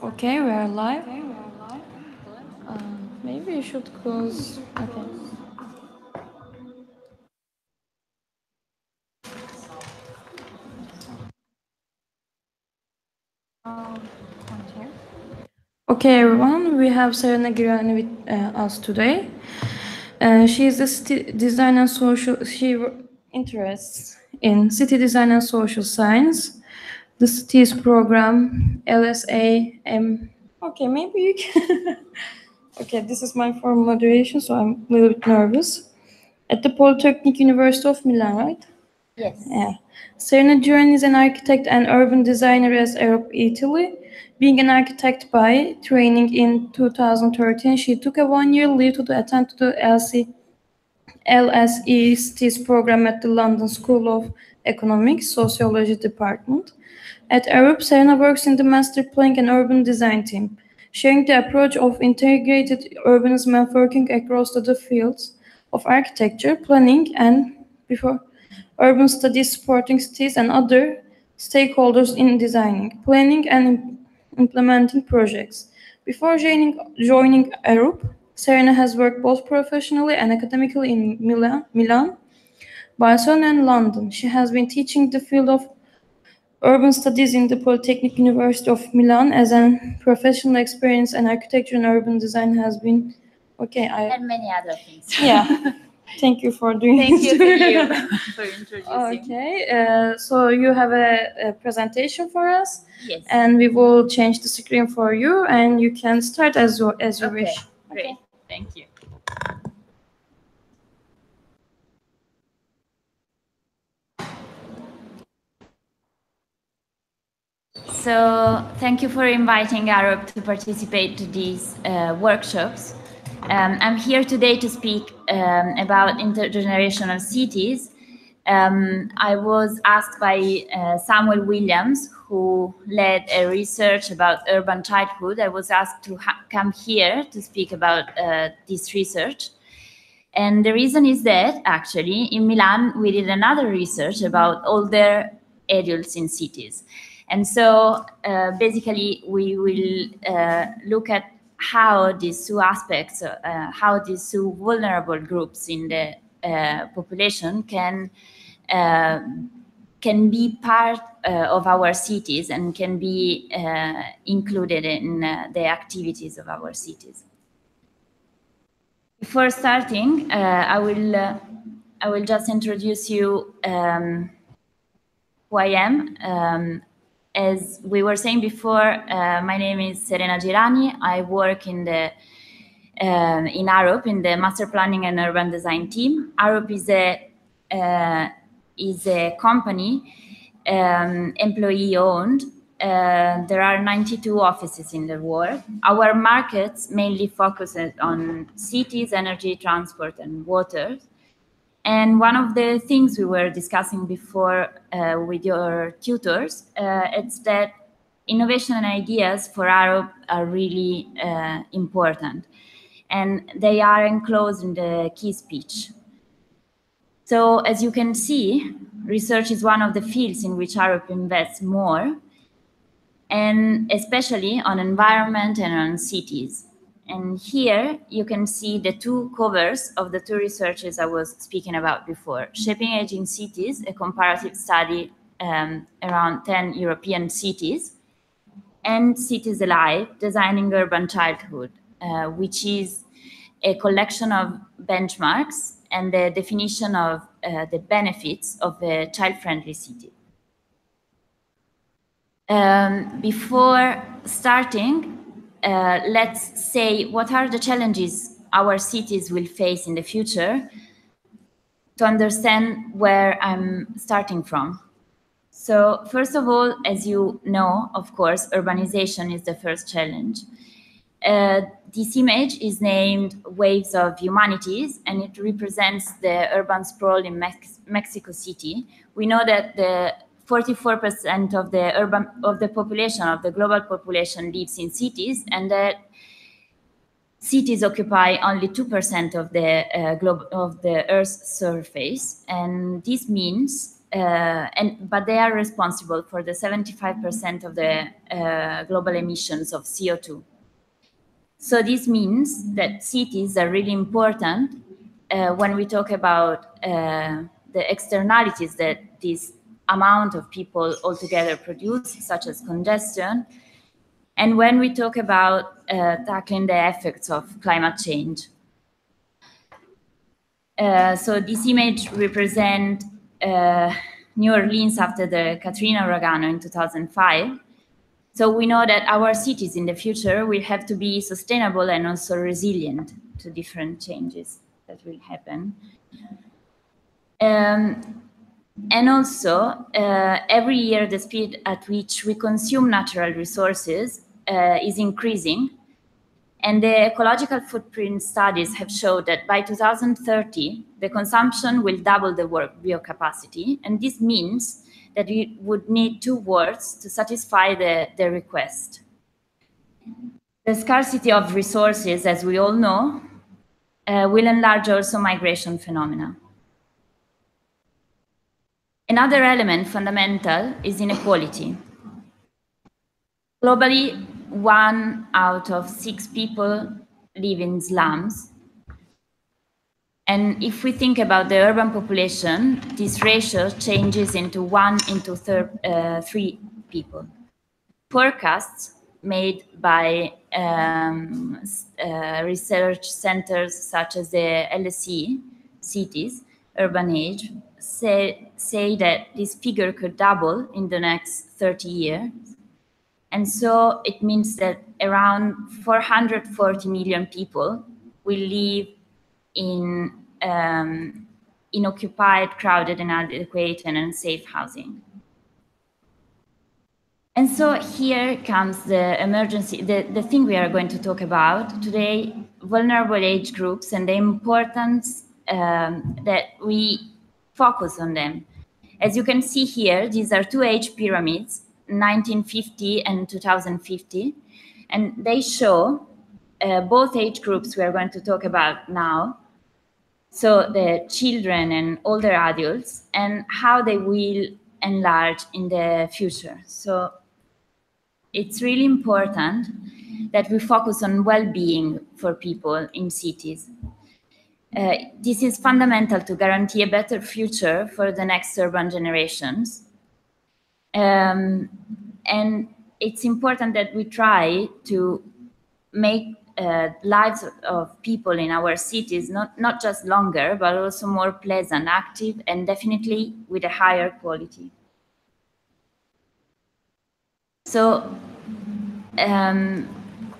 Okay, we are live. Maybe you should close. Okay. Okay, everyone. We have Serena Girani with us today. She is a city design and social. She interests in city design and social science, the cities program, LSA. Okay, maybe you can. Okay, this is my formal moderation, so I'm a little bit nervous. At the Polytechnic University of Milan, right? Yes. Yeah. Serena Girani is an architect and urban designer at Europe, Italy. Being an architect by training in 2013, she took a one-year leave to attend to the LSE Cities program at the London School of Economics Sociology Department. At Europe, Serena works in the master planning and urban design team, sharing the approach of integrated urbanism and working across the fields of architecture, planning, and before urban studies supporting cities and other stakeholders in designing, planning, and implementing projects. Before joining Europe, Serena has worked both professionally and academically in Milan, Barcelona, and London. She has been teaching the field of urban studies in the Polytechnic University of Milan as a professional experience, and architecture and urban design has been okay. And many other things. Yeah. Thank you for doing Thank this. you to you for introducing. Okay, so you have a presentation for us. Yes. And we will change the screen for you, and you can start as you wish. Great. Okay. Thank you. So thank you for inviting Arab to participate to these workshops. I'm here today to speak about intergenerational cities. I was asked by Samuel Williams, who led a research about urban childhood. I was asked to come here to speak about this research. And the reason is that actually in Milan, we did another research about older adults in cities. And so basically we will look at how these two aspects, how these two vulnerable groups in the population can be part of our cities and can be included in the activities of our cities. Before starting, I will just introduce you who I am. As we were saying before, my name is Serena Girani. I work in Arup in the Master Planning and Urban Design team. Arup is a company employee owned. There are 92 offices in the world. Our markets mainly focus on cities, energy, transport, and water. And one of the things we were discussing before with your tutors, it's that innovation and ideas for Arup are really important. And they are enclosed in the key speech. So as you can see, research is one of the fields in which Arup invests more, and especially on environment and on cities. And here you can see the two covers of the two researches I was speaking about before. Shaping Aging Cities, a comparative study around 10 European cities, and Cities Alive, Designing Urban Childhood, which is a collection of benchmarks and the definition of the benefits of a child-friendly city. Before starting, let's say what are the challenges our cities will face in the future to understand where I'm starting from. So first of all, as you know, of course, urbanization is the first challenge. This image is named Waves of Humanities, and it represents the urban sprawl in Mexico City. We know that the 44% of the population, of the global population, lives in cities, and that cities occupy only 2% of the Earth's surface. And this means but they are responsible for the 75% of the global emissions of CO2. So this means that cities are really important when we talk about the externalities that this amount of people altogether produce, such as congestion, and when we talk about tackling the effects of climate change. So this image represents New Orleans after the Katrina hurricane in 2005. So we know that our cities in the future will have to be sustainable and also resilient to different changes that will happen. And also, every year the speed at which we consume natural resources is increasing. And the ecological footprint studies have showed that by 2030, the consumption will double the biocapacity. And this means that we would need 2 worlds to satisfy the request. The scarcity of resources, as we all know, will enlarge also migration phenomena. Another element fundamental is inequality. Globally, 1 out of 6 people live in slums. And if we think about the urban population, this ratio changes into 1 into 3 people. Forecasts made by research centers such as the LSE, cities, Urban Age, say that this figure could double in the next 30 years. And so it means that around 440 million people will live in inoccupied, crowded, inadequate, and unsafe housing. And so here comes the emergency, the thing we are going to talk about today, vulnerable age groups and the importance that we focus on them. As you can see here, these are 2 age pyramids, 1950 and 2050, and they show both age groups we are going to talk about now, so the children and older adults, and how they will enlarge in the future. So it's really important that we focus on well-being for people in cities. This is fundamental to guarantee a better future for the next urban generations. And it's important that we try to make lives of people in our cities not just longer, but also more pleasant, active, and definitely with a higher quality. So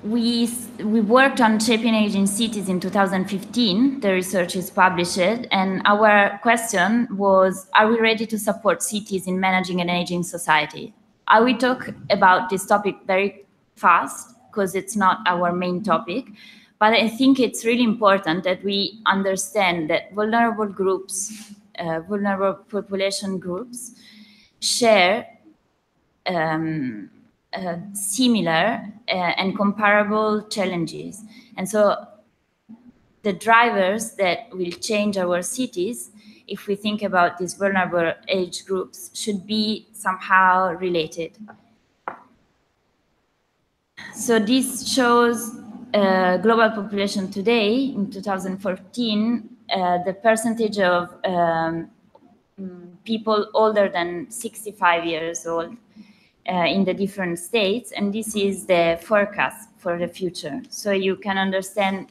we worked on shaping aging cities in 2015. The research is published, and our question was, are we ready to support cities in managing an aging society? I will talk about this topic very fast because it's not our main topic, but I think it's really important that we understand that vulnerable groups, vulnerable population groups share similar and comparable challenges. And so the drivers that will change our cities, if we think about these vulnerable age groups, should be somehow related. So this shows global population today in 2014, the percentage of people older than 65 years old in the different states, and this is the forecast for the future. So you can understand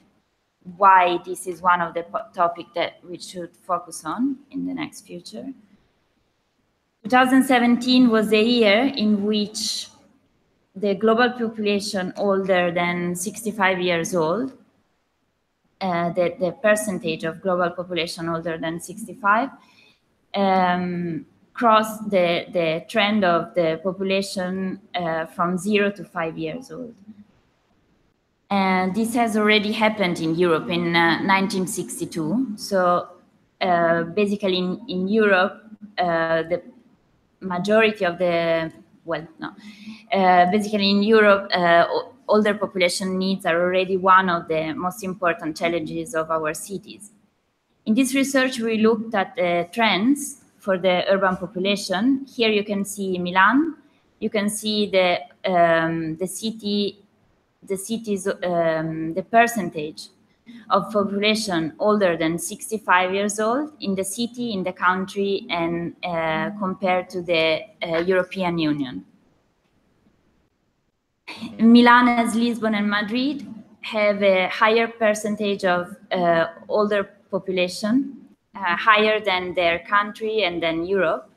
why this is one of the topics that we should focus on in the next future. 2017 was the year in which the global population older than 65 years old, the percentage of global population older than 65, crossed the trend of the population from 0 to 5 years old. And this has already happened in Europe in 1962. So basically in Europe, the majority of the, basically in Europe, older population needs are already one of the most important challenges of our cities. In this research, we looked at the trends for the urban population. Here you can see Milan. You can see the percentage of population older than 65 years old in the city, in the country, and compared to the European Union. Milan, as Lisbon and Madrid, have a higher percentage of older population, higher than their country and than Europe.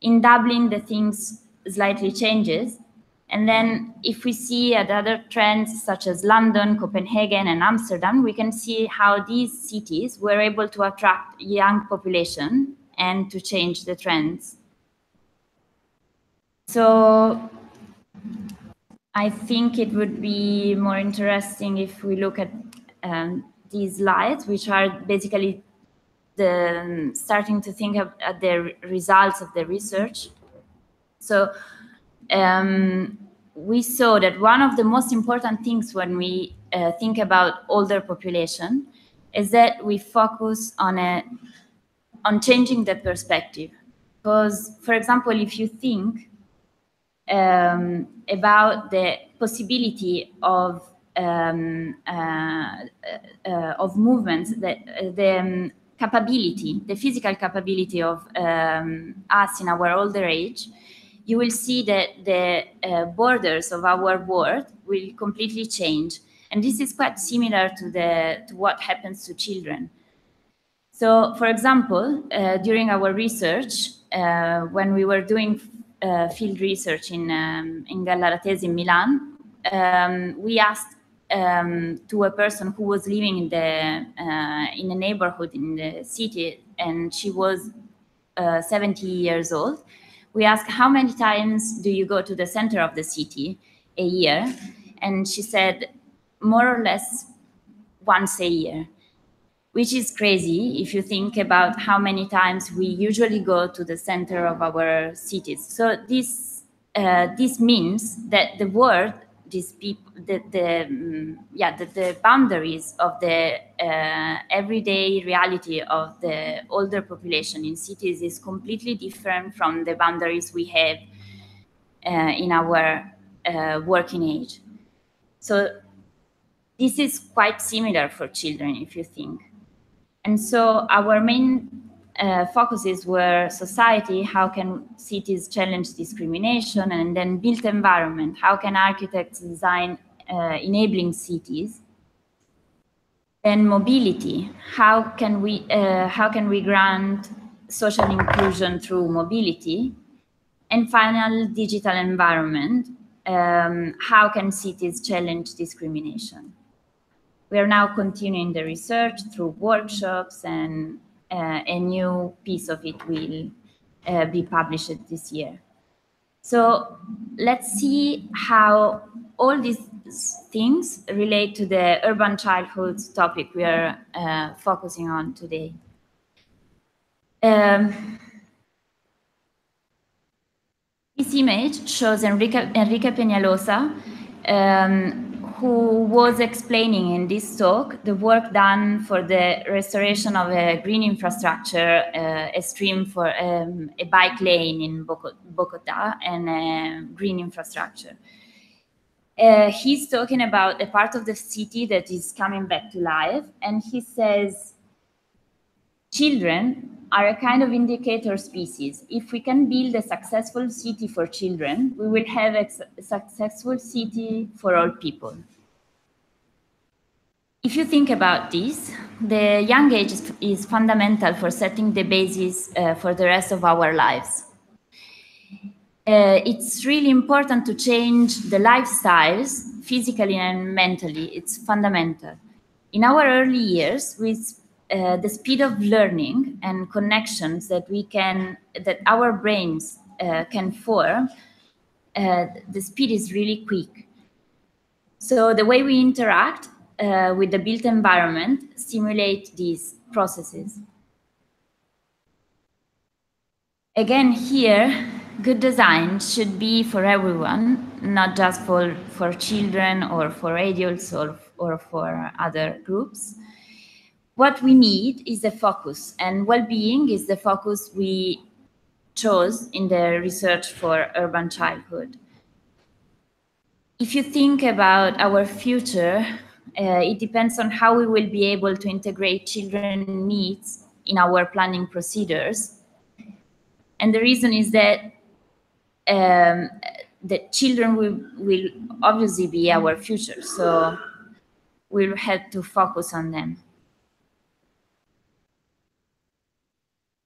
In Dublin, the things slightly changes. And then if we see at other trends such as London, Copenhagen, and Amsterdam, we can see how these cities were able to attract young population and to change the trends. So I think it would be more interesting if we look at these slides, which are basically starting to think at the results of the research. So we saw that one of the most important things when we think about older population is that we focus on changing the perspective. Because, for example, if you think about the possibility of movements, that the capability, the physical capability of us in our older age, you will see that the borders of our world will completely change. And this is quite similar to what happens to children. So, for example, during our research, when we were doing field research in Gallaratese in Milan, we asked to a person who was living in a neighborhood in the city, and she was 70 years old. We asked, how many times do you go to the center of the city a year? And she said, more or less once a year, which is crazy if you think about how many times we usually go to the center of our cities. So this means that the world, these people, the boundaries of the everyday reality of the older population in cities is completely different from the boundaries we have in our working age. So this is quite similar for children, if you think. And so our main focuses were society, how can cities challenge discrimination, and then built environment, how can architects design enabling cities, and mobility, how can we grant social inclusion through mobility, and final digital environment, how can cities challenge discrimination. We are now continuing the research through workshops, and a new piece of it will be published this year. So let's see how all these things relate to the urban childhood topic we are focusing on today. This image shows Enrique Peñalosa, who was explaining in this talk the work done for the restoration of a green infrastructure, a stream for a bike lane in Bogota, and a green infrastructure. He's talking about a part of the city that is coming back to life, and he says, children are a kind of indicator species. If we can build a successful city for children, we will have a successful city for all people. If you think about this, the young age is fundamental for setting the basis for the rest of our lives. It's really important to change the lifestyles physically and mentally. It's fundamental. In our early years, with the speed of learning and connections that our brains can form, the speed is really quick. So the way we interact with the built environment stimulate these processes. Again, here, good design should be for everyone, not just for children or for adults or for other groups. What we need is a focus, and well-being is the focus we chose in the research for urban childhood. If you think about our future, it depends on how we will be able to integrate children's needs in our planning procedures. And the reason is that the children will obviously be our future, so we'll have to focus on them.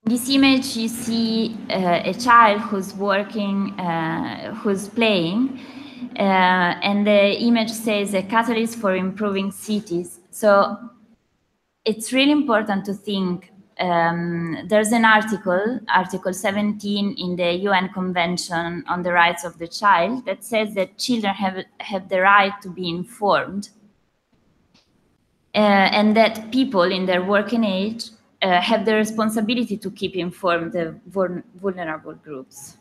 In this image, you see a child who's working, who's playing, and the image says a catalyst for improving cities. So it's really important to think. There's an Article 17 in the UN Convention on the Rights of the Child, that says that children have the right to be informed, and that people in their working age have the responsibility to keep informed the vulnerable groups.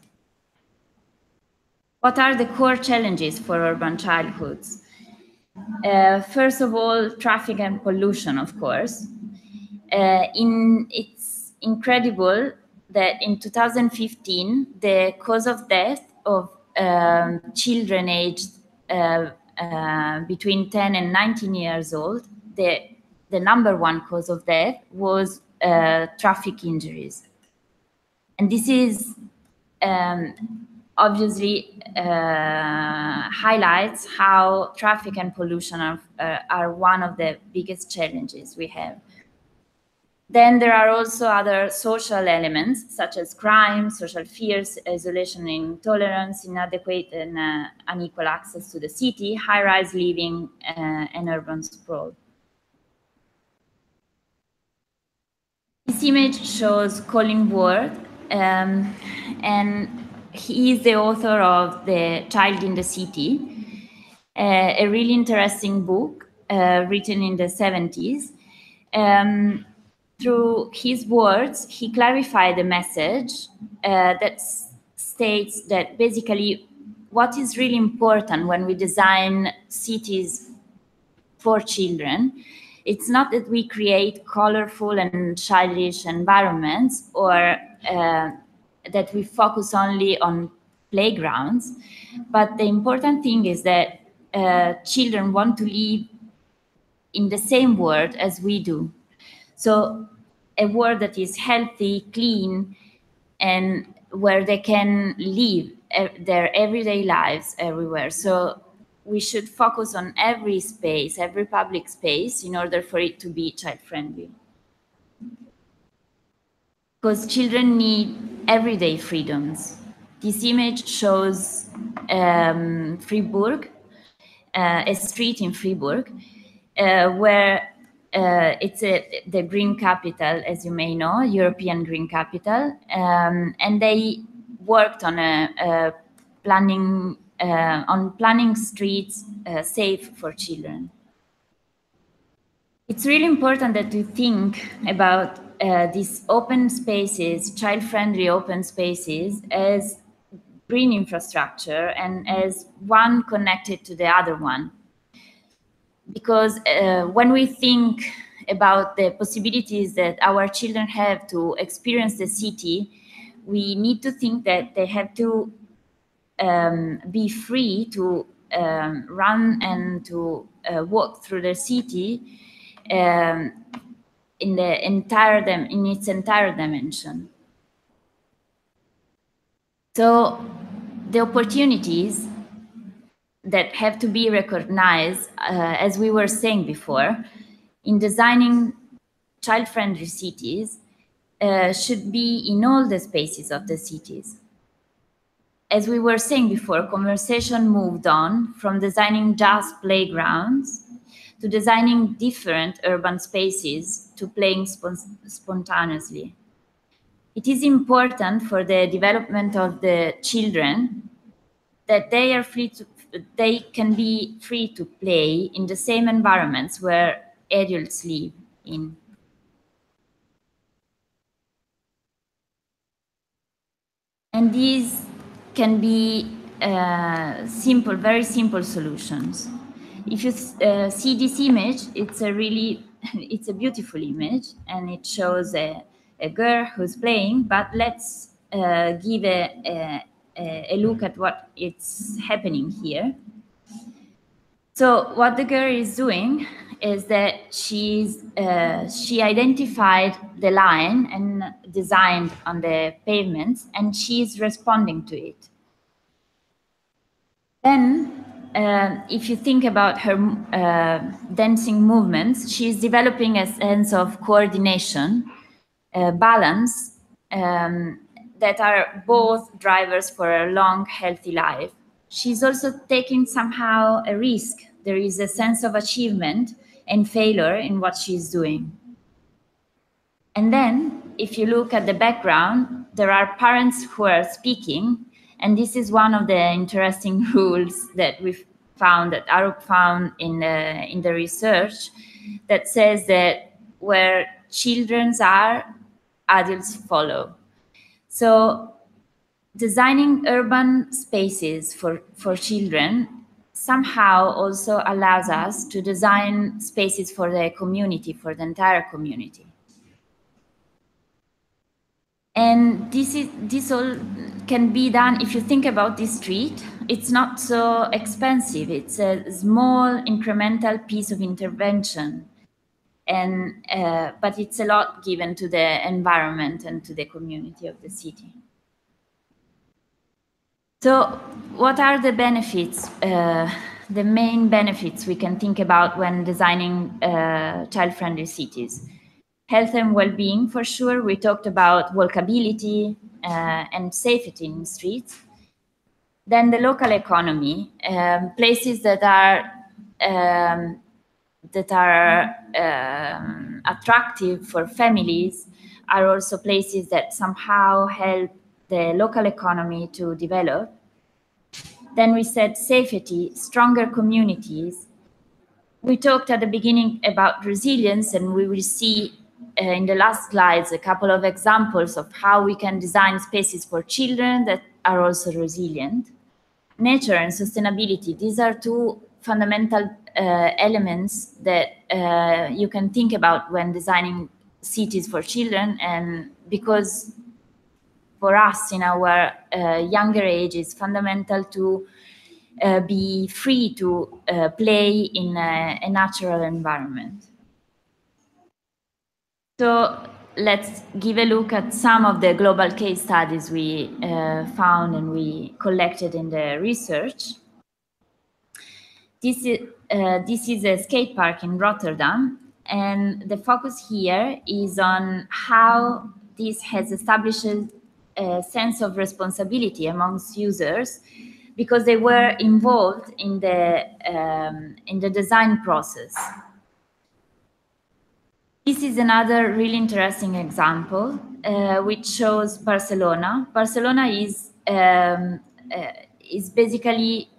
What are the core challenges for urban childhoods? First of all, traffic and pollution, of course. It's incredible that in 2015, the cause of death of children aged between 10 and 19 years old, the number one cause of death was traffic injuries. And this is obviously highlights how traffic and pollution are one of the biggest challenges we have. Then there are also other social elements, such as crime, social fears, isolation and intolerance, inadequate and unequal access to the city, high-rise living, and urban sprawl. This image shows Colin Ward, and he is the author of The Child in the City, a really interesting book written in the 70s. Through his words, he clarified the message that states that basically what is really important when we design cities for children, it's not that we create colorful and childish environments, or that we focus only on playgrounds, but the important thing is that children want to live in the same world as we do. So a world that is healthy, clean, and where they can live their everyday lives everywhere. So we should focus on every space, every public space, in order for it to be child-friendly. Because children need everyday freedoms. This image shows Fribourg, a street in Fribourg, where it's the green capital, as you may know, European green capital, and they worked on planning streets safe for children. It's really important that we think about these open spaces, child-friendly open spaces, as green infrastructure and as one connected to the other one. Because when we think about the possibilities that our children have to experience the city, we need to think that they have to be free to run and to walk through the city in its entire dimension. So the opportunities that have to be recognized, as we were saying before, in designing child-friendly cities should be in all the spaces of the cities. As we were saying before, conversation moved on from designing just playgrounds to designing different urban spaces to playing spontaneously. It is important for the development of the children that they can be free to play in the same environments where adults live in. And these can be very simple solutions. If you see this image, it's a really it's a beautiful image, and it shows a girl who's playing, but let's give a look at what is happening here. So what the girl is doing is that she identified the line and designed on the pavements, and she's responding to it. Then, if you think about her dancing movements, she's developing a sense of coordination, balance, that are both drivers for a long, healthy life. She's also taking somehow a risk. There is a sense of achievement and failure in what she's doing. And then, if you look at the background, there are parents who are speaking, and this is one of the interesting rules that we've found, that Arup found in the research, that says that where children are, adults follow. So designing urban spaces for children somehow also allows us to design spaces for the community, for the entire community. And this all can be done. If you think about this street, it's not so expensive. It's a small incremental piece of intervention, and but it's a lot given to the environment and to the community of the city. So what are the benefits, the main benefits we can think about when designing child-friendly cities? Health and well-being, for sure. We talked about walkability and safety in streets. Then the local economy, places that are attractive for families are also places that somehow help the local economy to develop. Then we said safety, stronger communities. We talked at the beginning about resilience, and we will see in the last slides a couple of examples of how we can design spaces for children that are also resilient. Nature and sustainability, these are two fundamental elements that you can think about when designing cities for children, and because for us in our younger age, it's fundamental to be free to play in a natural environment. So let's give a look at some of the global case studies we found and we collected in the research. This is a skate park in Rotterdam, and the focus here is on how this has established a sense of responsibility amongst users, because they were involved in the design process. This is another really interesting example, which shows Barcelona. Barcelona is basically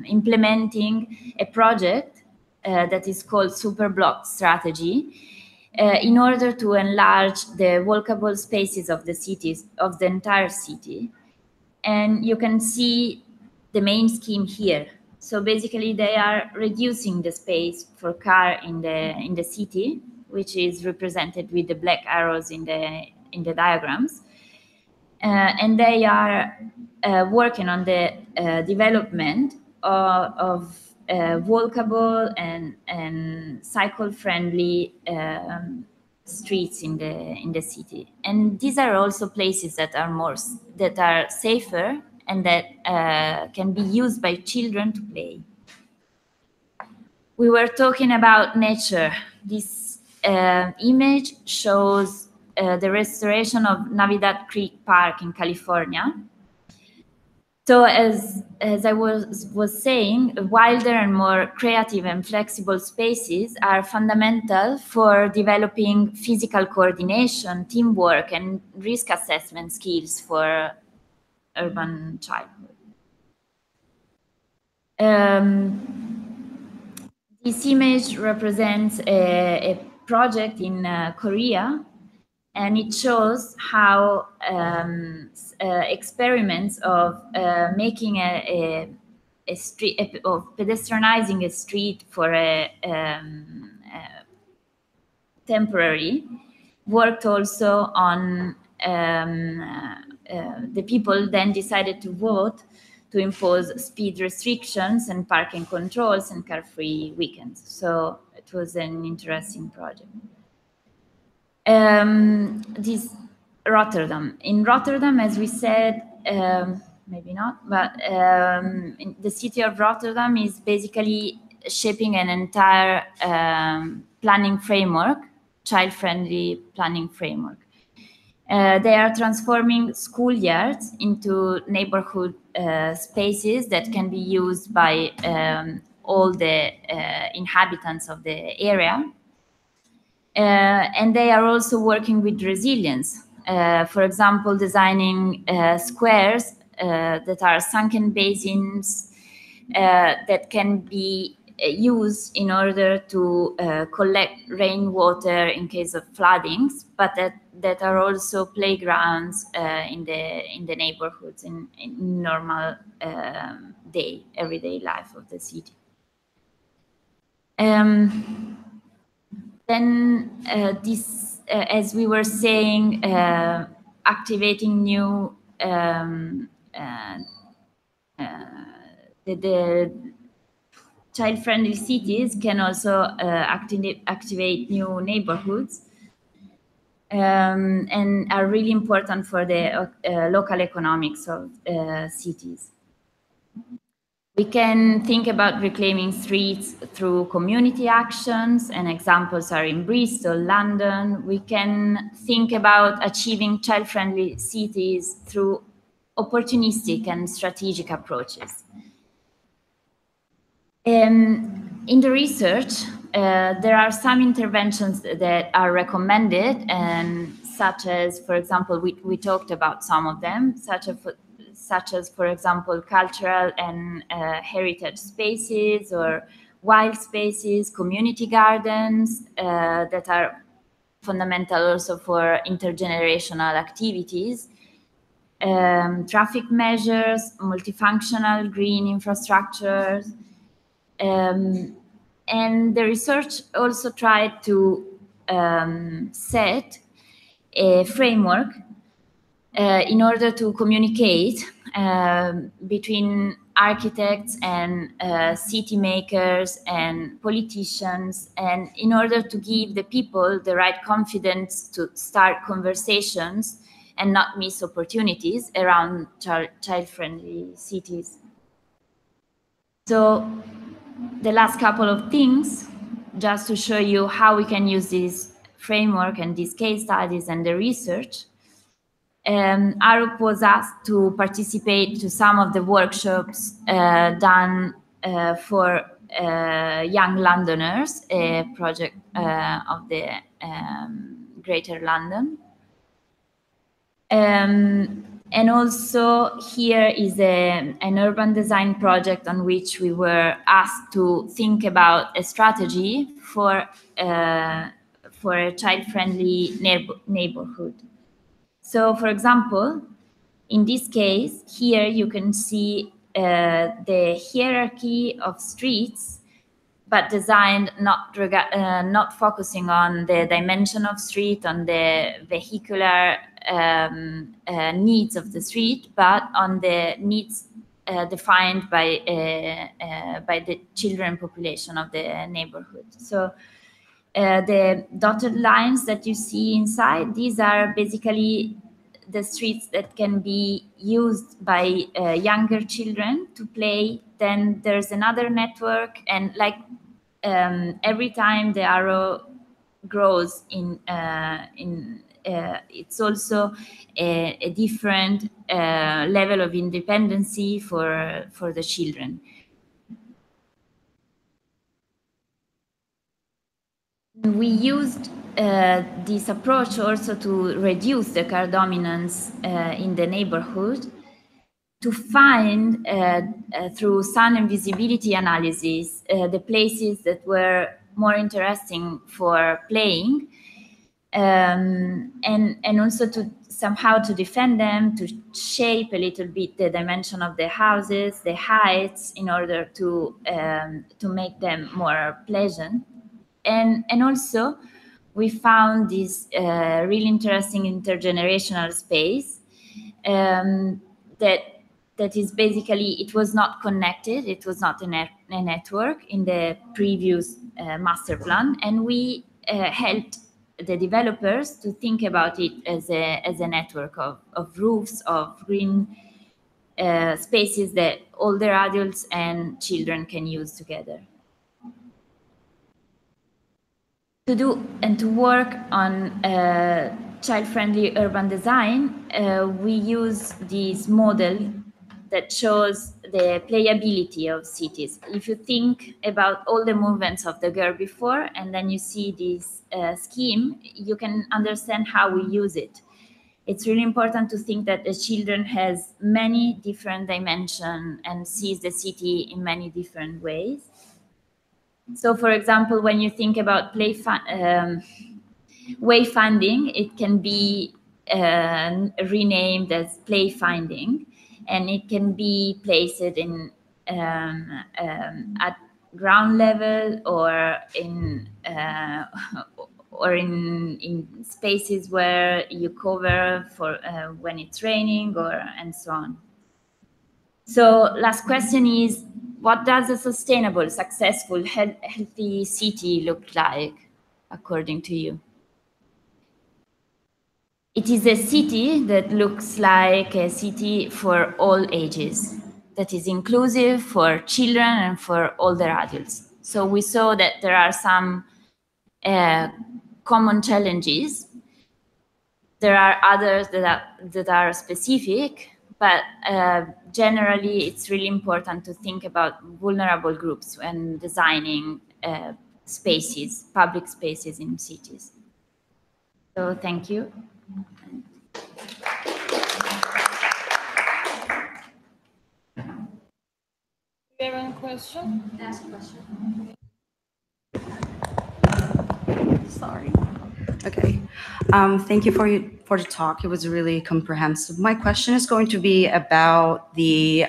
implementing a project that is called Superblock Strategy, in order to enlarge the walkable spaces of the cities, of the entire city. And you can see the main scheme here. So basically they are reducing the space for car in the city, which is represented with the black arrows in the diagrams. And they are working on the development of walkable and cycle-friendly streets in the city. And these are also places that are safer and that can be used by children to play. We were talking about nature. This image shows the restoration of Navidad Creek Park in California. So as I was saying, wilder and more creative and flexible spaces are fundamental for developing physical coordination, teamwork, and risk assessment skills for urban childhood. This image represents a project in Korea, and it shows how experiments of making a street, of pedestrianizing a street for a temporary, worked also on the people then decided to vote to impose speed restrictions and parking controls and car-free weekends. So it was an interesting project. This Rotterdam. In Rotterdam, as we said, maybe not, but the city of Rotterdam is basically shaping an entire planning framework, child-friendly planning framework. They are transforming schoolyards into neighborhood spaces that can be used by all the inhabitants of the area. And they are also working with resilience. For example, designing squares that are sunken basins that can be used in order to collect rainwater in case of floodings, but that are also playgrounds in the neighborhoods in normal everyday life of the city. Then this, as we were saying, activating new the child-friendly cities can also activate new neighborhoods and are really important for the local economics of cities. We can think about reclaiming streets through community actions, and examples are in Bristol, London. We can think about achieving child-friendly cities through opportunistic and strategic approaches. In the research, there are some interventions that are recommended, and such as, for example, we talked about some of them, such as, for example, cultural and heritage spaces or wild spaces, community gardens that are fundamental also for intergenerational activities, traffic measures, multifunctional green infrastructures. And the research also tried to set a framework in order to communicate between architects and city makers and politicians, and in order to give the people the right confidence to start conversations and not miss opportunities around child-friendly cities. So the last couple of things, just to show you how we can use this framework and these case studies and the research. Arup was asked to participate to some of the workshops done for young Londoners, a project of the Greater London. And also here is an urban design project on which we were asked to think about a strategy for a child-friendly neighborhood. So, for example, in this case, here you can see the hierarchy of streets, but designed not focusing on the dimension of street, on the vehicular needs of the street, but on the needs defined by the children population of the neighborhood. So the dotted lines that you see inside, these are basically the streets that can be used by younger children to play. Then there's another network, and like every time the arrow grows it's also a different level of independency for the children. We used this approach also to reduce the car dominance in the neighborhood, to find through sun and visibility analysis the places that were more interesting for playing, and also to somehow to defend them, to shape a little bit the dimension of the houses, the heights, in order to make them more pleasant. And also we found this really interesting intergenerational space that is basically, it was not connected, it was not a network in the previous master plan, and we helped the developers to think about it as a network of roofs, of green spaces that older adults and children can use together. To do and to work on child-friendly urban design, we use this model that shows the playability of cities. If you think about all the movements of the girl before, and then you see this scheme, you can understand how we use it. It's really important to think that the children has many different dimensions and sees the city in many different ways. So, for example, when you think about wayfinding, it can be renamed as playfinding, and it can be placed in at ground level or in spaces where you cover for when it's raining, and so on. So last question is, what does a sustainable, successful, healthy city look like, according to you? It is a city that looks like a city for all ages, that is inclusive for children and for older adults. So we saw that there are some common challenges. There are others that are specific, but generally it's really important to think about vulnerable groups when designing spaces, public spaces in cities. So thank you. Do you have any question? Ask a question. Sorry. Okay. Thank you for the talk. It was really comprehensive. My question is going to be about the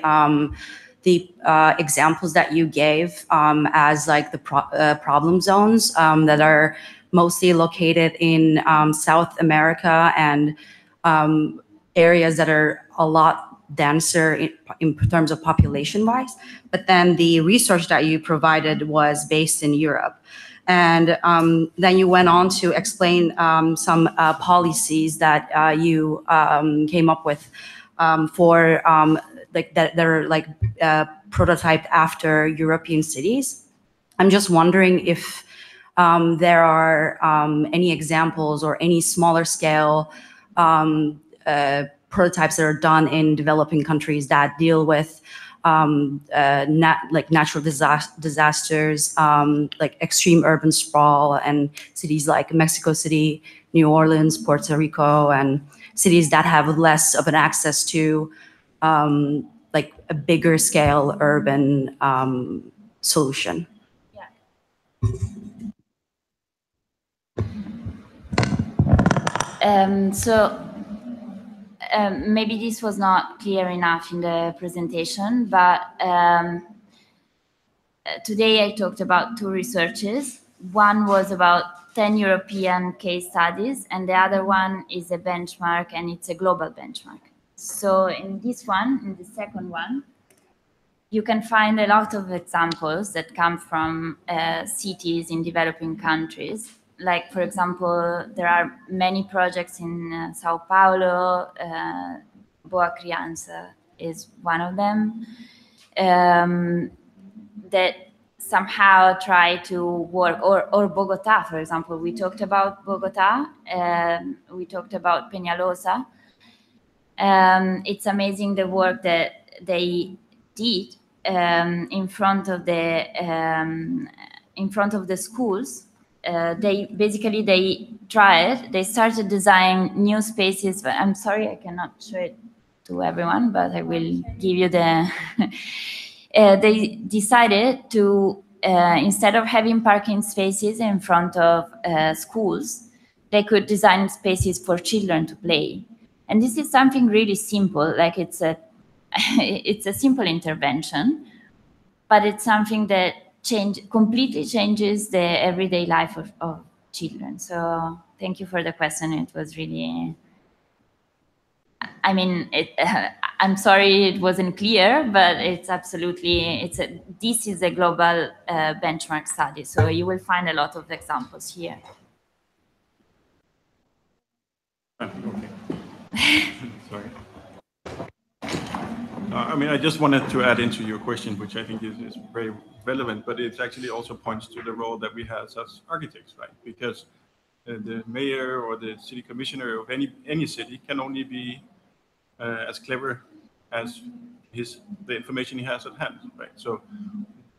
examples that you gave as like the problem zones that are mostly located in South America and areas that are a lot denser in terms of population-wise. But then the research that you provided was based in Europe. And then you went on to explain some policies that you came up with for like that are like prototyped after European cities. I'm just wondering if there are any examples or any smaller scale prototypes that are done in developing countries that deal with like natural disasters, like extreme urban sprawl, and cities like Mexico City, New Orleans, Puerto Rico, and cities that have less of an access to like a bigger scale urban solution. Maybe this was not clear enough in the presentation, but today I talked about two researches. One was about 10 European case studies, and the other one is a benchmark, and it's a global benchmark. So in this one, in the second one, you can find a lot of examples that come from cities in developing countries. Like, for example, there are many projects in Sao Paulo. Boa Criança is one of them, that somehow try to work, or Bogota, for example. We talked about Bogota, we talked about Peñalosa. It's amazing the work that they did in front of the schools. They started designing new spaces. I'm sorry, I cannot show it to everyone, but I will give you the they decided to instead of having parking spaces in front of schools, they could design spaces for children to play. And this is something really simple, like it's a simple intervention, but it's something that completely changes the everyday life of children. So thank you for the question. It was really, I mean, I'm sorry it wasn't clear, but it's absolutely, this is a global benchmark study. So you will find a lot of examples here. Okay. Sorry. I mean, I just wanted to add into your question, which I think is very relevant, but it actually also points to the role that we have as architects, right? Because the mayor or the city commissioner of any city can only be as clever as the information he has at hand, right? So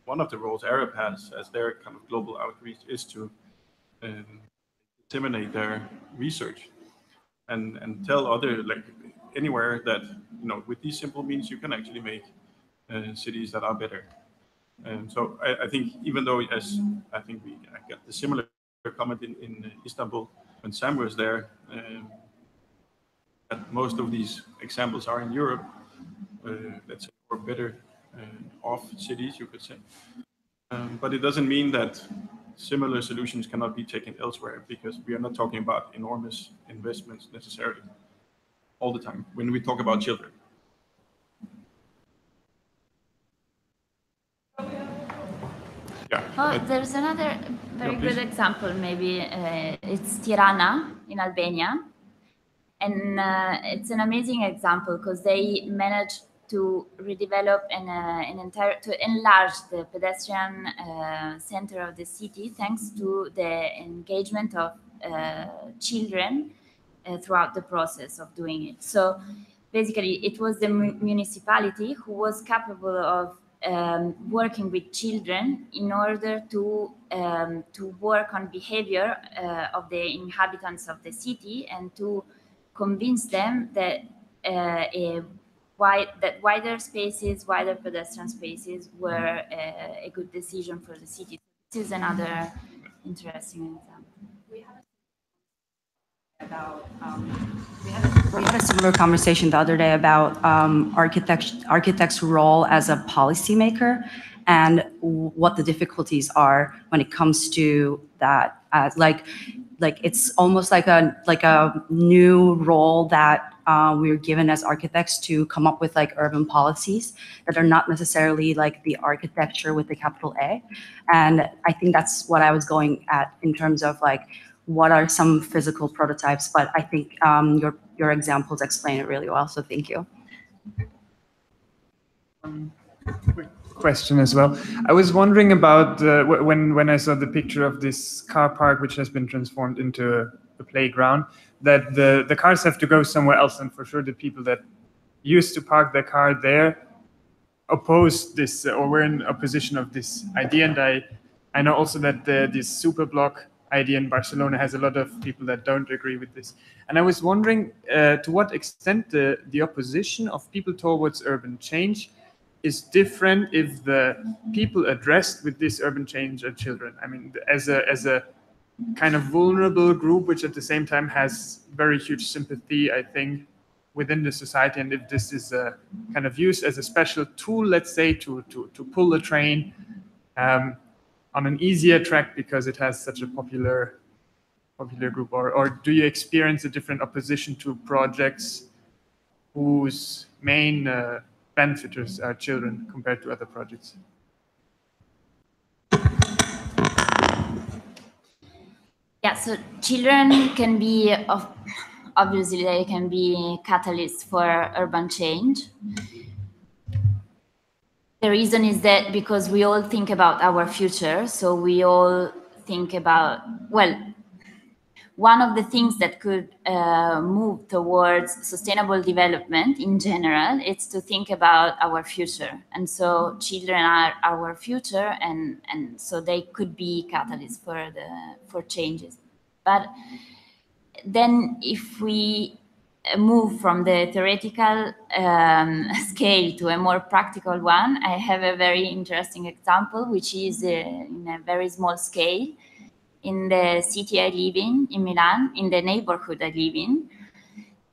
one of the roles Arab has as their kind of global outreach is to disseminate their research and tell other, like anywhere, that with these simple means you can actually make cities that are better. And so I think, even though, as I think I got the similar comment in Istanbul when Sam was there, that most of these examples are in Europe, let's say, or better off cities, you could say. But it doesn't mean that similar solutions cannot be taken elsewhere, because we are not talking about enormous investments necessarily all the time when we talk about children. Yeah. Oh, there's another very good example, maybe. It's Tirana in Albania. And it's an amazing example because they managed to redevelop to enlarge the pedestrian center of the city, thanks to the engagement of children throughout the process of doing it. So basically, it was the municipality who was capable of working with children in order to work on behavior of the inhabitants of the city, and to convince them that wider spaces, wider pedestrian spaces were a good decision for the city. This is another interesting example. We had a similar conversation the other day about architects' role as a policymaker, and what the difficulties are when it comes to that. Like it's almost like a new role that we're given as architects, to come up with like urban policies that are not necessarily like the architecture with the capital A. And I think that's what I was going at in terms of like, what are some physical prototypes, but I think your examples explain it really well, so thank you. Quick question as well. I was wondering about when I saw the picture of this car park, which has been transformed into a playground, that the cars have to go somewhere else, and for sure the people that used to park their car there oppose this, or were in opposition of this idea. And I know also that this super block idea in Barcelona has a lot of people that don't agree with this. And I was wondering to what extent the opposition of people towards urban change is different if the people addressed with this urban change are children. I mean, as a kind of vulnerable group, which at the same time has very huge sympathy, I think, within the society. And if this is kind of used as a special tool, let's say, to pull a train on an easier track because it has such a popular group, or do you experience a different opposition to projects whose main benefiters are children compared to other projects? Yeah, so children can be, obviously they can be catalysts for urban change. The reason is that because we all think about our future, so we all think about, well, one of the things that could move towards sustainable development in general is to think about our future. And so children are our future, and so they could be catalysts for changes. But then if we move from the theoretical scale to a more practical one, I have a very interesting example, which is in a very small scale. in the city I live in Milan, in the neighborhood I live in,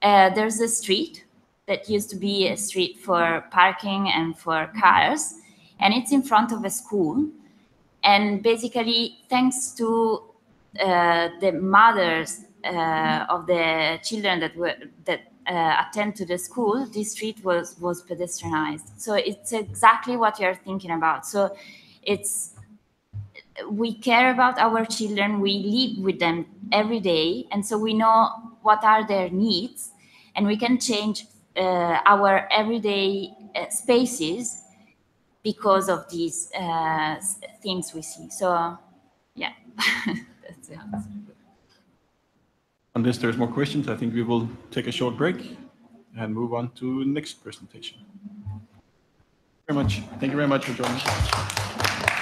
there's a street that used to be a street for parking and for cars, and it's in front of a school. And basically, thanks to the mothers of the children that attend to the school, this street was pedestrianized. So it's exactly what you're thinking about. So we care about our children, we live with them every day, and so we know what are their needs, and we can change our everyday spaces because of these things we see. So, yeah, that's the answer. Unless there's more questions, I think we will take a short break and move on to the next presentation. Thank you very much for joining us.